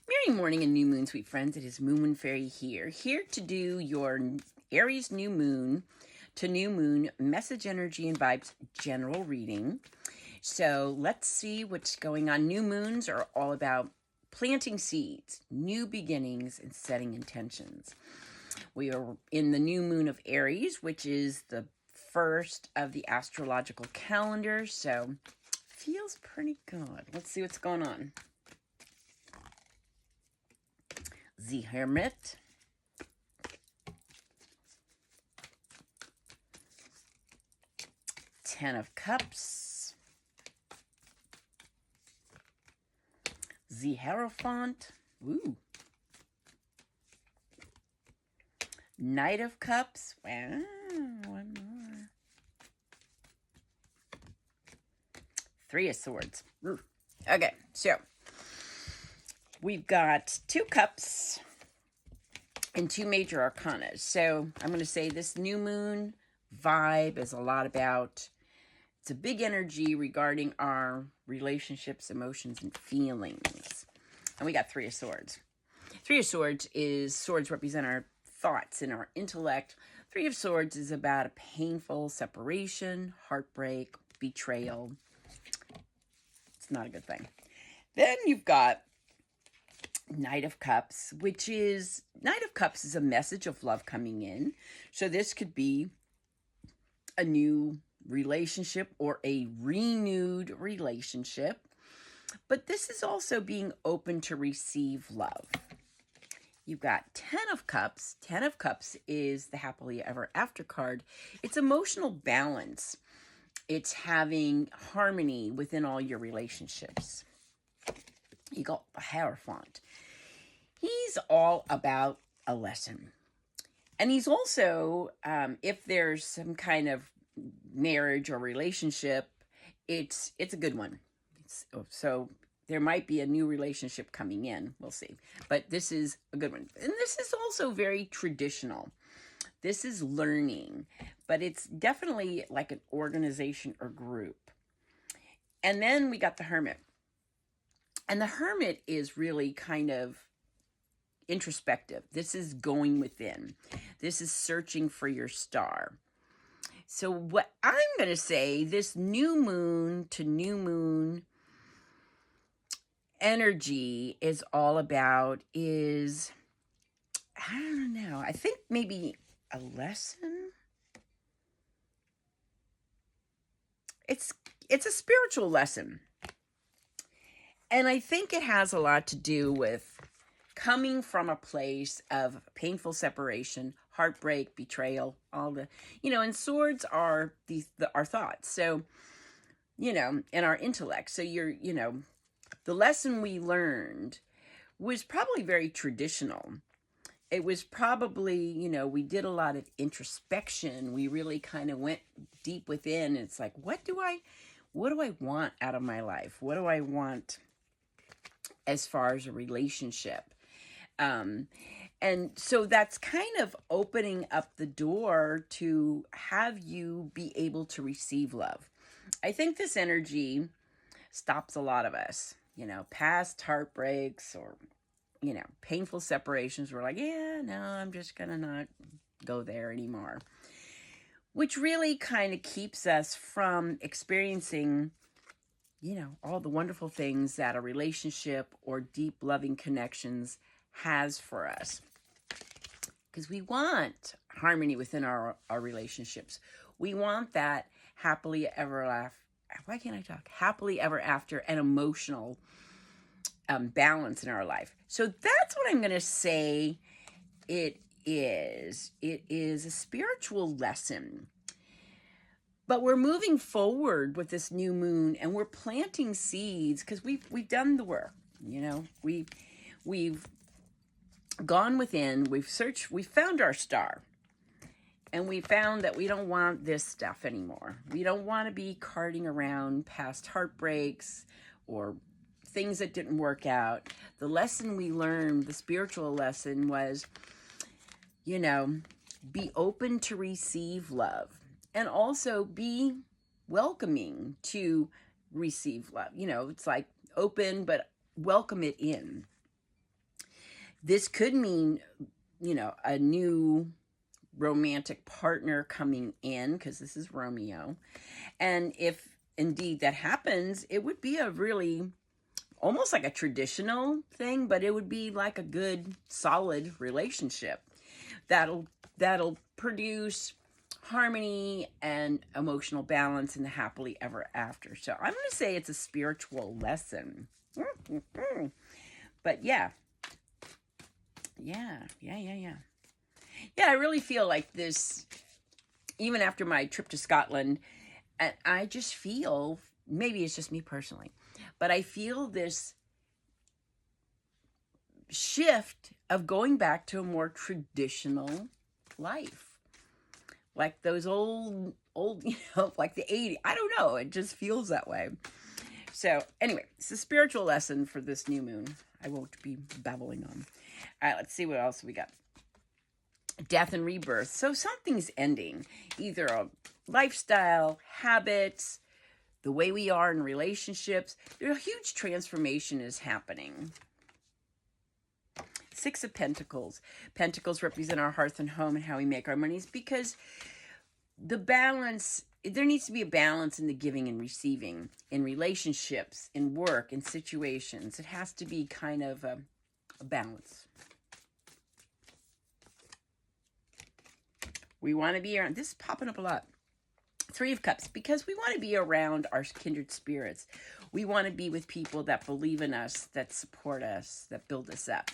Merry morning and new moon, sweet friends. It is Moonwind Fairy here to do your Aries new moon to new moon message, energy, and vibes general reading. So let's see what's going on. New moons are all about planting seeds, new beginnings, and setting intentions. We are in the new moon of Aries, which is the first of the astrological calendar. So feels pretty good. Let's see what's going on. The Hermit, Ten of Cups, the Hierophant, ooh, Knight of Cups, wow, one more, Three of Swords. Ooh. Okay, so we've got two cups and two major arcana. So I'm going to say this new moon vibe is a lot about, it's a big energy regarding our relationships, emotions, and feelings. And we got Three of Swords. Three of Swords swords represent our thoughts and our intellect. Three of Swords is about a painful separation, heartbreak, betrayal. It's not a good thing. Then you've got Knight of Cups, Knight of Cups is a message of love coming in. So this could be a new relationship or a renewed relationship. But this is also being open to receive love. You've got Ten of Cups. Ten of Cups is the happily ever after card. It's emotional balance. It's having harmony within all your relationships. You got the Hierophant. He's all about a lesson. And he's also, if there's some kind of marriage or relationship, it's a good one. So there might be a new relationship coming in. We'll see. But this is a good one. And this is also very traditional. This is learning. But it's definitely like an organization or group. And then we got the Hermit. And the Hermit is really kind of introspective. This is going within. This is searching for your star. So what I'm going to say, this new moon to new moon energy is all about is, I don't know, I think maybe a lesson. It's a spiritual lesson. And I think it has a lot to do with coming from a place of painful separation, heartbreak, betrayal, all the, and swords are our thoughts. So, and our intellect. So the lesson we learned was probably very traditional. It was probably, we did a lot of introspection. We really kind of went deep within. It's like, what do I want out of my life? What do I want as far as a relationship? And so that's kind of opening up the door to have you be able to receive love. I think this energy stops a lot of us, past heartbreaks or, painful separations. We're like, yeah, no, I'm just going to not go there anymore. Which really kind of keeps us from experiencing, all the wonderful things that a relationship or deep loving connections has for us. Because we want harmony within our relationships. We want that happily ever after and emotional balance in our life. So that's what I'm going to say it is. It is a spiritual lesson. But we're moving forward with this new moon and we're planting seeds because we've done the work. We've gone within, we've searched, we found our star. And we found that we don't want this stuff anymore. We don't want to be carting around past heartbreaks or things that didn't work out. The lesson we learned, the spiritual lesson was, be open to receive love and also be welcoming to receive love. It's like open, but welcome it in. This could mean, a new romantic partner coming in, because this is Romeo. And if indeed that happens, it would be a really almost like a traditional thing, but it would be like a good, solid relationship that'll produce harmony and emotional balance in the happily ever after. So I'm going to say it's a spiritual lesson. But yeah, I really feel like this, even after my trip to Scotland, and I just feel, maybe it's just me personally, but I feel this shift of going back to a more traditional life. Like those old, like the 80s. I don't know. It just feels that way. So anyway, it's a spiritual lesson for this new moon. I won't be babbling on. All right, let's see what else we got. Death and rebirth. So something's ending. Either a lifestyle, habits, the way we are in relationships. A huge transformation is happening. Six of Pentacles. Pentacles represent our hearth and home and how we make our monies, because the balance, there needs to be a balance in the giving and receiving, in relationships, in work, in situations. It has to be kind of a balance. We want to be around, this is popping up a lot. Three of Cups, because we want to be around our kindred spirits. We want to be with people that believe in us, that support us, that build us up.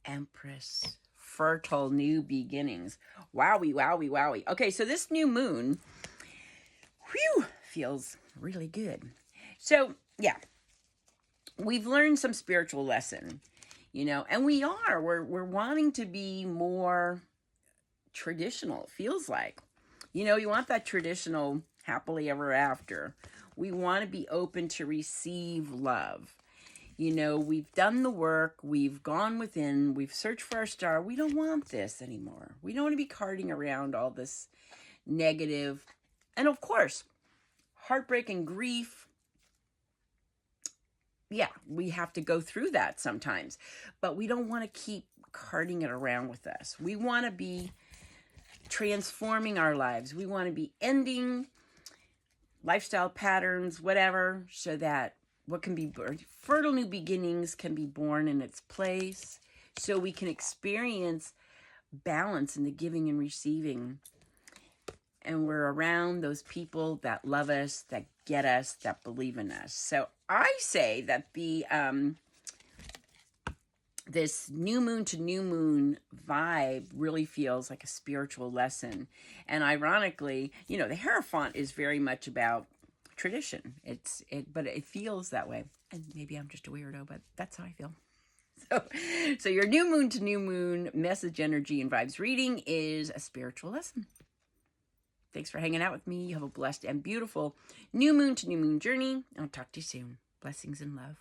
Empress, fertile new beginnings. Wowie, wowie, wowie. Okay, so this new moon, feels really good. So, yeah, we've learned some spiritual lesson, and we're wanting to be more traditional, it feels like. You want that traditional happily ever after. We want to be open to receive love. We've done the work, we've gone within, we've searched for our star. We don't want this anymore. We don't want to be carting around all this negative. And of course, heartbreak and grief. Yeah, we have to go through that sometimes. But we don't want to keep carting it around with us. We want to be transforming our lives. We want to be ending lifestyle patterns, whatever, so that what can be fertile new beginnings can be born in its place, so we can experience balance in the giving and receiving. And we're around those people that love us, that get us, that believe in us. So I say that this new moon to new moon vibe really feels like a spiritual lesson. And ironically, the Hierophant is very much about tradition. But it feels that way. And maybe I'm just a weirdo, but that's how I feel. So your new moon to new moon message, energy, and vibes reading is a spiritual lesson. Thanks for hanging out with me. You have a blessed and beautiful new moon to new moon journey. I'll talk to you soon. Blessings and love.